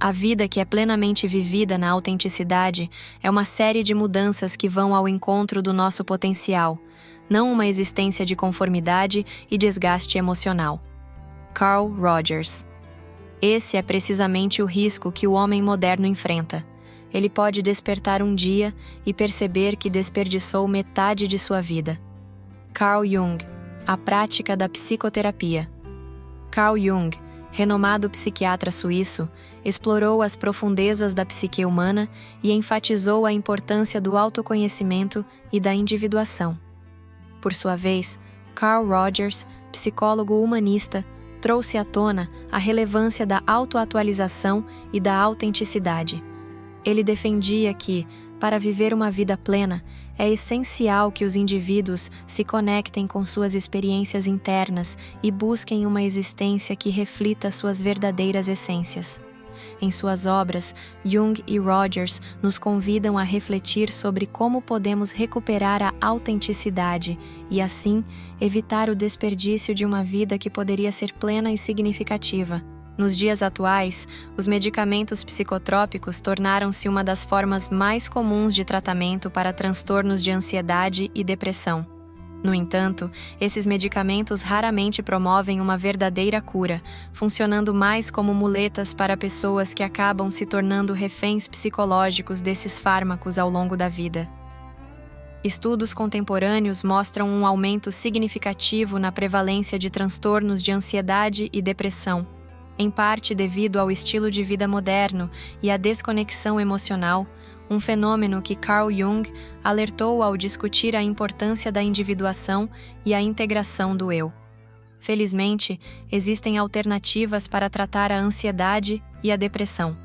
A vida que é plenamente vivida na autenticidade é uma série de mudanças que vão ao encontro do nosso potencial, não uma existência de conformidade e desgaste emocional. Carl Rogers. Esse é precisamente o risco que o homem moderno enfrenta. Ele pode despertar um dia e perceber que desperdiçou metade de sua vida. Carl Jung. A prática da psicoterapia. Carl Jung, renomado psiquiatra suíço, explorou as profundezas da psique humana e enfatizou a importância do autoconhecimento e da individuação. Por sua vez, Carl Rogers, psicólogo humanista, trouxe à tona a relevância da autoatualização e da autenticidade. Ele defendia que, para viver uma vida plena, é essencial que os indivíduos se conectem com suas experiências internas e busquem uma existência que reflita suas verdadeiras essências. Em suas obras, Jung e Rogers nos convidam a refletir sobre como podemos recuperar a autenticidade e, assim, evitar o desperdício de uma vida que poderia ser plena e significativa. Nos dias atuais, os medicamentos psicotrópicos tornaram-se uma das formas mais comuns de tratamento para transtornos de ansiedade e depressão. No entanto, esses medicamentos raramente promovem uma verdadeira cura, funcionando mais como muletas para pessoas que acabam se tornando reféns psicológicos desses fármacos ao longo da vida. Estudos contemporâneos mostram um aumento significativo na prevalência de transtornos de ansiedade e depressão, em parte devido ao estilo de vida moderno e à desconexão emocional, um fenômeno que Carl Jung alertou ao discutir a importância da individuação e a integração do eu. Felizmente, existem alternativas para tratar a ansiedade e a depressão.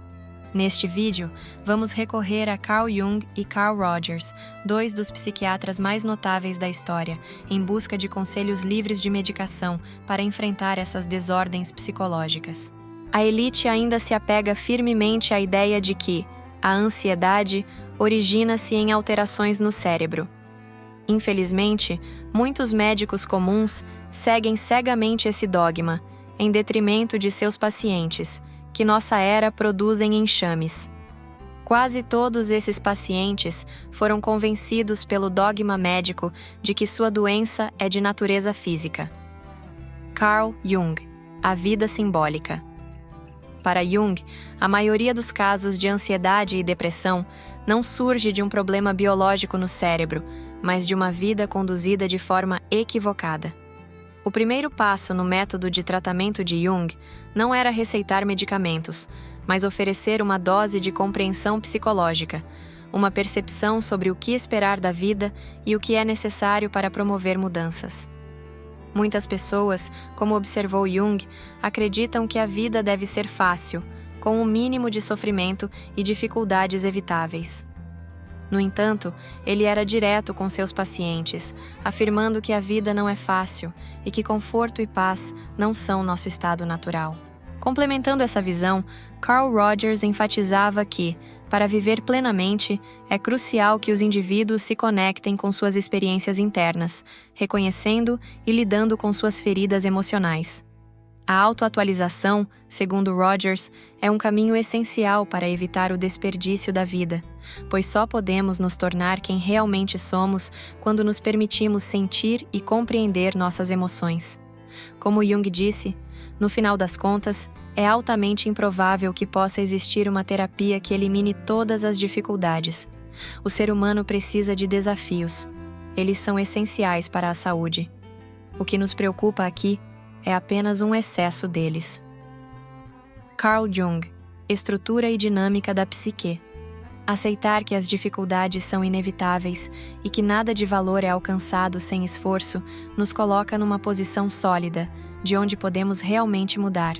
Neste vídeo, vamos recorrer a Carl Jung e Carl Rogers, dois dos psiquiatras mais notáveis da história, em busca de conselhos livres de medicação para enfrentar essas desordens psicológicas. A elite ainda se apega firmemente à ideia de que a ansiedade origina-se em alterações no cérebro. Infelizmente, muitos médicos comuns seguem cegamente esse dogma, em detrimento de seus pacientes, que nossa era produz em enxames. Quase todos esses pacientes foram convencidos pelo dogma médico de que sua doença é de natureza física. Carl Jung. A vida simbólica. Para Jung, a maioria dos casos de ansiedade e depressão não surge de um problema biológico no cérebro, mas de uma vida conduzida de forma equivocada. O primeiro passo no método de tratamento de Jung não era receitar medicamentos, mas oferecer uma dose de compreensão psicológica, uma percepção sobre o que esperar da vida e o que é necessário para promover mudanças. Muitas pessoas, como observou Jung, acreditam que a vida deve ser fácil, com o mínimo de sofrimento e dificuldades evitáveis. No entanto, ele era direto com seus pacientes, afirmando que a vida não é fácil e que conforto e paz não são nosso estado natural. Complementando essa visão, Carl Rogers enfatizava que, para viver plenamente, é crucial que os indivíduos se conectem com suas experiências internas, reconhecendo e lidando com suas feridas emocionais. A autoatualização, segundo Rogers, é um caminho essencial para evitar o desperdício da vida, pois só podemos nos tornar quem realmente somos quando nos permitimos sentir e compreender nossas emoções. Como Jung disse, no final das contas, é altamente improvável que possa existir uma terapia que elimine todas as dificuldades. O ser humano precisa de desafios. Eles são essenciais para a saúde. O que nos preocupa aqui é apenas um excesso deles. Carl Jung. Estrutura e dinâmica da psique. Aceitar que as dificuldades são inevitáveis e que nada de valor é alcançado sem esforço nos coloca numa posição sólida, de onde podemos realmente mudar.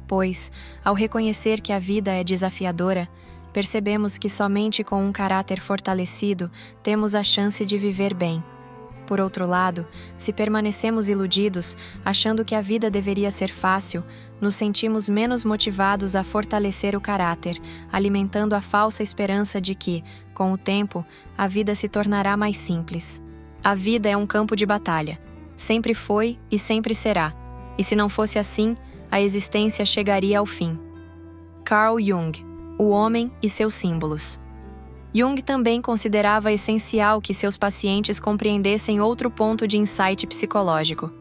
Pois, ao reconhecer que a vida é desafiadora, percebemos que somente com um caráter fortalecido temos a chance de viver bem. Por outro lado, se permanecemos iludidos, achando que a vida deveria ser fácil, nos sentimos menos motivados a fortalecer o caráter, alimentando a falsa esperança de que, com o tempo, a vida se tornará mais simples. A vida é um campo de batalha. Sempre foi e sempre será. E se não fosse assim, a existência chegaria ao fim. Carl Jung, o homem e seus símbolos. Jung também considerava essencial que seus pacientes compreendessem outro ponto de insight psicológico.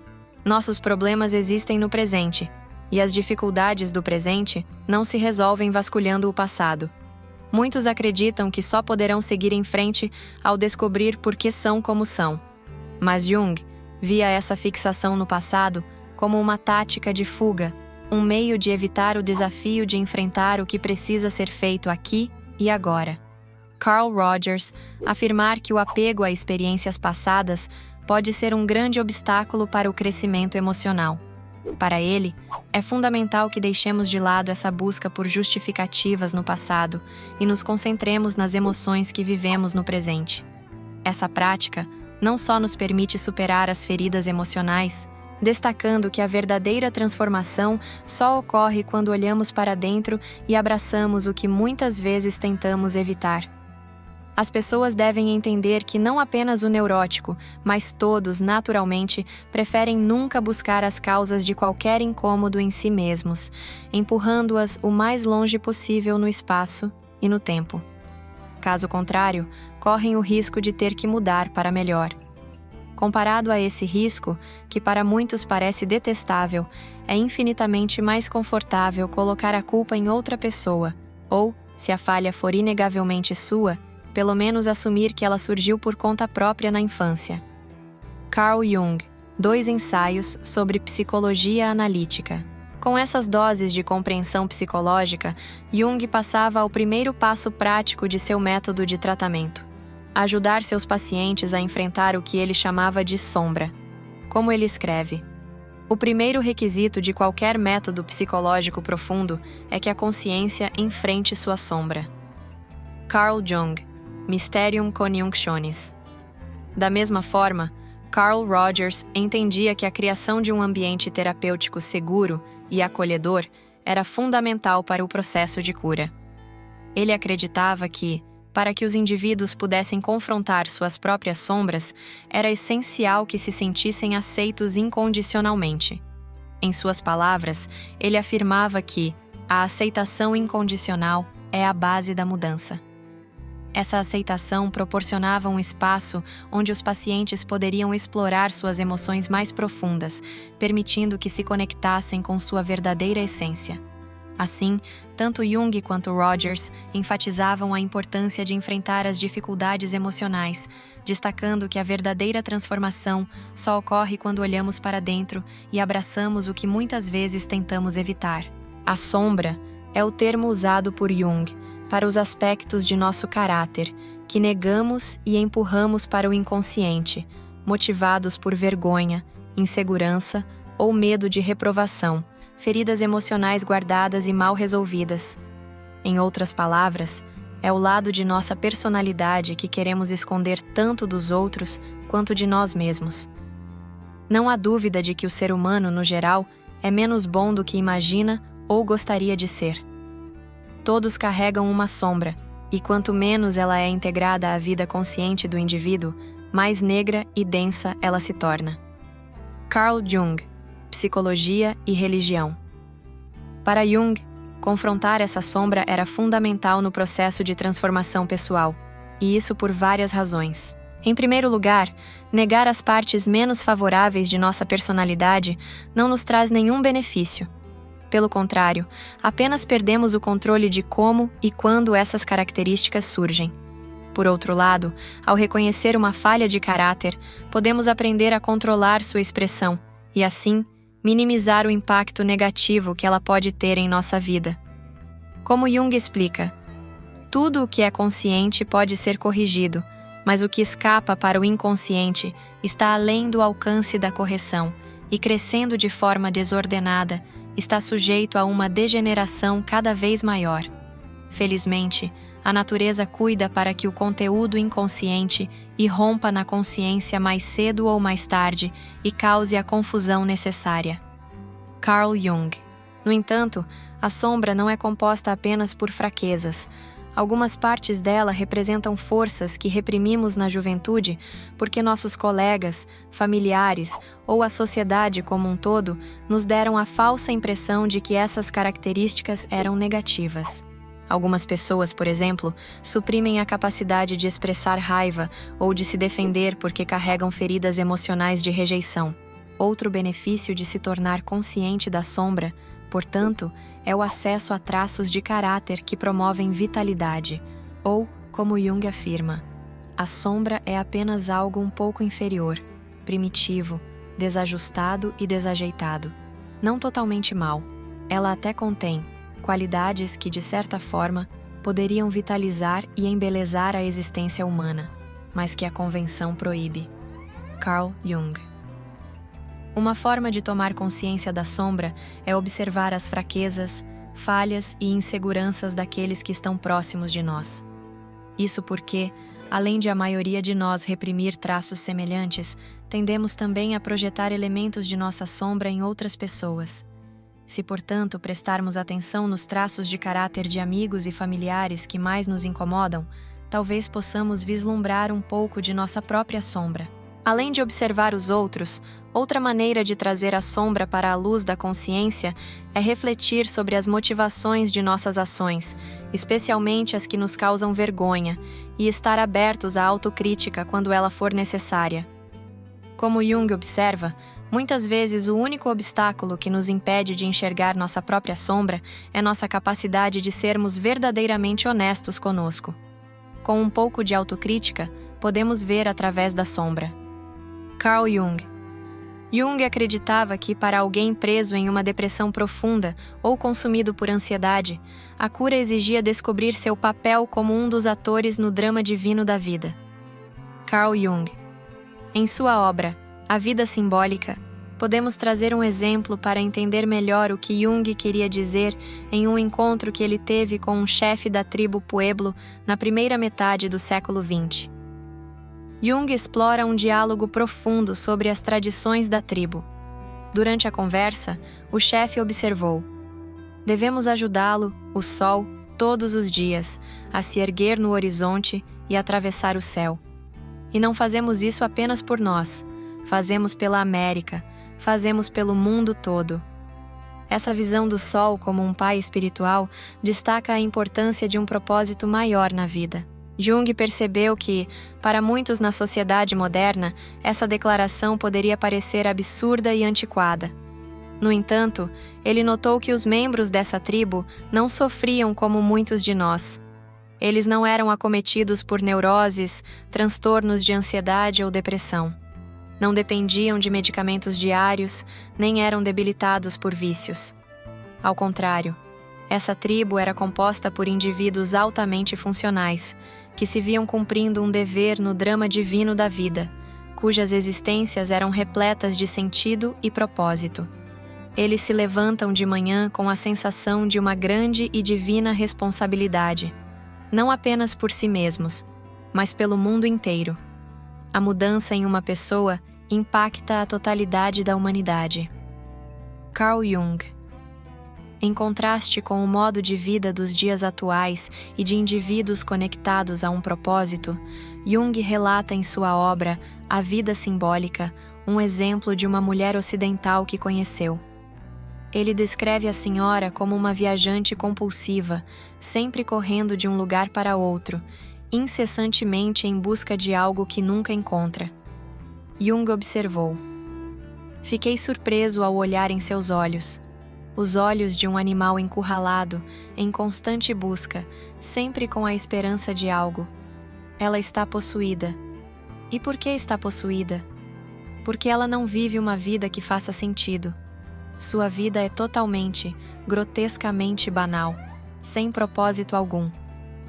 Nossos problemas existem no presente, e as dificuldades do presente não se resolvem vasculhando o passado. Muitos acreditam que só poderão seguir em frente ao descobrir por que são como são. Mas Jung via essa fixação no passado como uma tática de fuga, um meio de evitar o desafio de enfrentar o que precisa ser feito aqui e agora. Carl Rogers afirmar que o apego a experiências passadas pode ser um grande obstáculo para o crescimento emocional. Para ele, é fundamental que deixemos de lado essa busca por justificativas no passado e nos concentremos nas emoções que vivemos no presente. Essa prática não só nos permite superar as feridas emocionais, destacando que a verdadeira transformação só ocorre quando olhamos para dentro e abraçamos o que muitas vezes tentamos evitar. As pessoas devem entender que não apenas o neurótico, mas todos, naturalmente, preferem nunca buscar as causas de qualquer incômodo em si mesmos, empurrando-as o mais longe possível no espaço e no tempo. Caso contrário, correm o risco de ter que mudar para melhor. Comparado a esse risco, que para muitos parece detestável, é infinitamente mais confortável colocar a culpa em outra pessoa, ou, se a falha for inegavelmente sua, pelo menos assumir que ela surgiu por conta própria na infância. Carl Jung, 2 ensaios sobre psicologia analítica. Com essas doses de compreensão psicológica, Jung passava ao primeiro passo prático de seu método de tratamento: ajudar seus pacientes a enfrentar o que ele chamava de sombra. Como ele escreve: o primeiro requisito de qualquer método psicológico profundo é que a consciência enfrente sua sombra. Carl Jung, Mysterium Coniunctionis. Da mesma forma, Carl Rogers entendia que a criação de um ambiente terapêutico seguro e acolhedor era fundamental para o processo de cura. Ele acreditava que, para que os indivíduos pudessem confrontar suas próprias sombras, era essencial que se sentissem aceitos incondicionalmente. Em suas palavras, ele afirmava que a aceitação incondicional é a base da mudança. Essa aceitação proporcionava um espaço onde os pacientes poderiam explorar suas emoções mais profundas, permitindo que se conectassem com sua verdadeira essência. Assim, tanto Jung quanto Rogers enfatizavam a importância de enfrentar as dificuldades emocionais, destacando que a verdadeira transformação só ocorre quando olhamos para dentro e abraçamos o que muitas vezes tentamos evitar. A sombra é o termo usado por Jung para os aspectos de nosso caráter, que negamos e empurramos para o inconsciente, motivados por vergonha, insegurança ou medo de reprovação, feridas emocionais guardadas e mal resolvidas. Em outras palavras, é o lado de nossa personalidade que queremos esconder tanto dos outros quanto de nós mesmos. Não há dúvida de que o ser humano, no geral, é menos bom do que imagina ou gostaria de ser. Todos carregam uma sombra, e quanto menos ela é integrada à vida consciente do indivíduo, mais negra e densa ela se torna. Carl Jung, Psicologia e Religião. Para Jung, confrontar essa sombra era fundamental no processo de transformação pessoal, e isso por várias razões. Em primeiro lugar, negar as partes menos favoráveis de nossa personalidade não nos traz nenhum benefício. Pelo contrário, apenas perdemos o controle de como e quando essas características surgem. Por outro lado, ao reconhecer uma falha de caráter, podemos aprender a controlar sua expressão e, assim, minimizar o impacto negativo que ela pode ter em nossa vida. Como Jung explica, tudo o que é consciente pode ser corrigido, mas o que escapa para o inconsciente está além do alcance da correção e, crescendo de forma desordenada, está sujeito a uma degeneração cada vez maior. Felizmente, a natureza cuida para que o conteúdo inconsciente irrompa na consciência mais cedo ou mais tarde e cause a confusão necessária. Carl Jung. No entanto, a sombra não é composta apenas por fraquezas. Algumas partes dela representam forças que reprimimos na juventude porque nossos colegas, familiares ou a sociedade como um todo nos deram a falsa impressão de que essas características eram negativas. Algumas pessoas, por exemplo, suprimem a capacidade de expressar raiva ou de se defender porque carregam feridas emocionais de rejeição. Outro benefício de se tornar consciente da sombra, portanto, é o acesso a traços de caráter que promovem vitalidade, ou, como Jung afirma, a sombra é apenas algo um pouco inferior, primitivo, desajustado e desajeitado. Não totalmente mal, ela até contém qualidades que, de certa forma, poderiam vitalizar e embelezar a existência humana, mas que a convenção proíbe. Carl Jung. Uma forma de tomar consciência da sombra é observar as fraquezas, falhas e inseguranças daqueles que estão próximos de nós. Isso porque, além de a maioria de nós reprimir traços semelhantes, tendemos também a projetar elementos de nossa sombra em outras pessoas. Se, portanto, prestarmos atenção nos traços de caráter de amigos e familiares que mais nos incomodam, talvez possamos vislumbrar um pouco de nossa própria sombra. Além de observar os outros, outra maneira de trazer a sombra para a luz da consciência é refletir sobre as motivações de nossas ações, especialmente as que nos causam vergonha, e estar abertos à autocrítica quando ela for necessária. Como Jung observa, muitas vezes o único obstáculo que nos impede de enxergar nossa própria sombra é nossa capacidade de sermos verdadeiramente honestos conosco. Com um pouco de autocrítica, podemos ver através da sombra. Carl Jung. Jung acreditava que, para alguém preso em uma depressão profunda ou consumido por ansiedade, a cura exigia descobrir seu papel como um dos atores no drama divino da vida. Carl Jung. Em sua obra, A Vida Simbólica, podemos trazer um exemplo para entender melhor o que Jung queria dizer em um encontro que ele teve com um chefe da tribo Pueblo na primeira metade do século XX. Jung explora um diálogo profundo sobre as tradições da tribo. Durante a conversa, o chefe observou: devemos ajudá-lo, o sol, todos os dias, a se erguer no horizonte e atravessar o céu. E não fazemos isso apenas por nós, fazemos pela América, fazemos pelo mundo todo. Essa visão do sol como um pai espiritual destaca a importância de um propósito maior na vida. Jung percebeu que, para muitos na sociedade moderna, essa declaração poderia parecer absurda e antiquada. No entanto, ele notou que os membros dessa tribo não sofriam como muitos de nós. Eles não eram acometidos por neuroses, transtornos de ansiedade ou depressão. Não dependiam de medicamentos diários, nem eram debilitados por vícios. Ao contrário, essa tribo era composta por indivíduos altamente funcionais, que se viam cumprindo um dever no drama divino da vida, cujas existências eram repletas de sentido e propósito. Eles se levantam de manhã com a sensação de uma grande e divina responsabilidade, não apenas por si mesmos, mas pelo mundo inteiro. A mudança em uma pessoa impacta a totalidade da humanidade. Carl Jung. Em contraste com o modo de vida dos dias atuais e de indivíduos conectados a um propósito, Jung relata em sua obra A Vida Simbólica um exemplo de uma mulher ocidental que conheceu. Ele descreve a senhora como uma viajante compulsiva, sempre correndo de um lugar para outro, incessantemente em busca de algo que nunca encontra. Jung observou: fiquei surpreso ao olhar em seus olhos. Os olhos de um animal encurralado, em constante busca, sempre com a esperança de algo. Ela está possuída. E por que está possuída? Porque ela não vive uma vida que faça sentido. Sua vida é totalmente, grotescamente banal, sem propósito algum.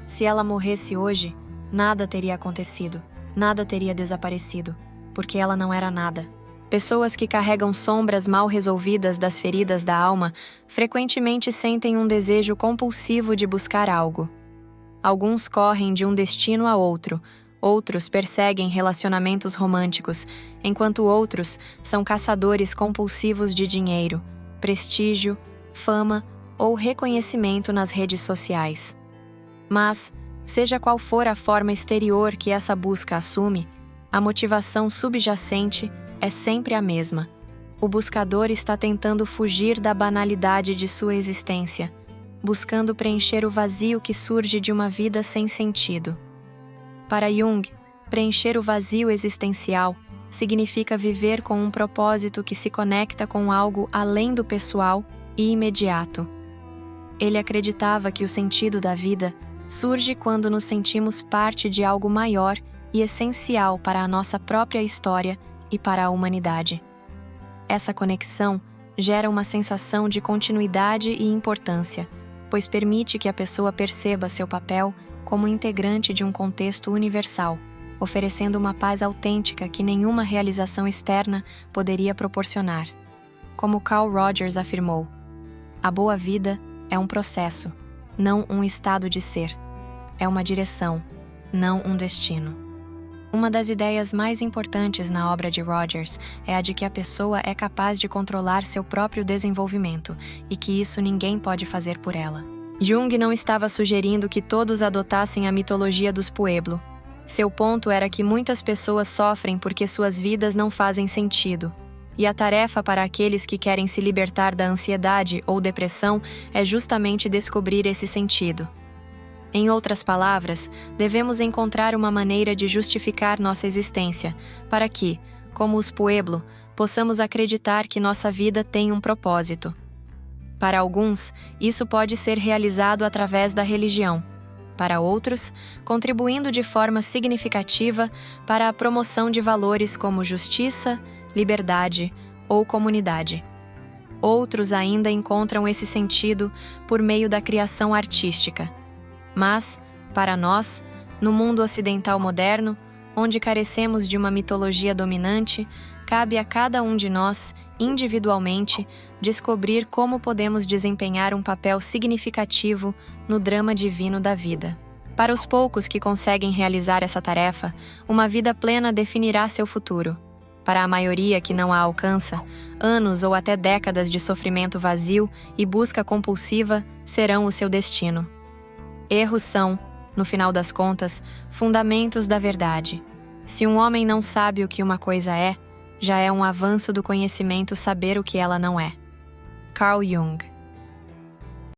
Se ela morresse hoje, nada teria acontecido, nada teria desaparecido, porque ela não era nada. Pessoas que carregam sombras mal resolvidas das feridas da alma frequentemente sentem um desejo compulsivo de buscar algo. Alguns correm de um destino a outro, outros perseguem relacionamentos românticos, enquanto outros são caçadores compulsivos de dinheiro, prestígio, fama ou reconhecimento nas redes sociais. Mas, Seja qual for a forma exterior que essa busca assume, a motivação subjacente é sempre a mesma. O buscador está tentando fugir da banalidade de sua existência, buscando preencher o vazio que surge de uma vida sem sentido. Para Jung, preencher o vazio existencial significa viver com um propósito que se conecta com algo além do pessoal e imediato. Ele acreditava que o sentido da vida surge quando nos sentimos parte de algo maior e essencial para a nossa própria história e para a humanidade. Essa conexão gera uma sensação de continuidade e importância, pois permite que a pessoa perceba seu papel como integrante de um contexto universal, oferecendo uma paz autêntica que nenhuma realização externa poderia proporcionar. Como Carl Rogers afirmou, a boa vida é um processo, não um estado de ser. É uma direção, não um destino. Uma das ideias mais importantes na obra de Rogers é a de que a pessoa é capaz de controlar seu próprio desenvolvimento e que isso ninguém pode fazer por ela. Jung não estava sugerindo que todos adotassem a mitologia dos Pueblo. Seu ponto era que muitas pessoas sofrem porque suas vidas não fazem sentido. E a tarefa para aqueles que querem se libertar da ansiedade ou depressão é justamente descobrir esse sentido. Em outras palavras, devemos encontrar uma maneira de justificar nossa existência, para que, como os Pueblo, possamos acreditar que nossa vida tem um propósito. Para alguns, isso pode ser realizado através da religião. Para outros, contribuindo de forma significativa para a promoção de valores como justiça, liberdade ou comunidade. Outros ainda encontram esse sentido por meio da criação artística. Mas, para nós, no mundo ocidental moderno, onde carecemos de uma mitologia dominante, cabe a cada um de nós, individualmente, descobrir como podemos desempenhar um papel significativo no drama divino da vida. Para os poucos que conseguem realizar essa tarefa, uma vida plena definirá seu futuro. Para a maioria que não a alcança, anos ou até décadas de sofrimento vazio e busca compulsiva serão o seu destino. Erros são, no final das contas, fundamentos da verdade. Se um homem não sabe o que uma coisa é, já é um avanço do conhecimento saber o que ela não é. Carl Jung.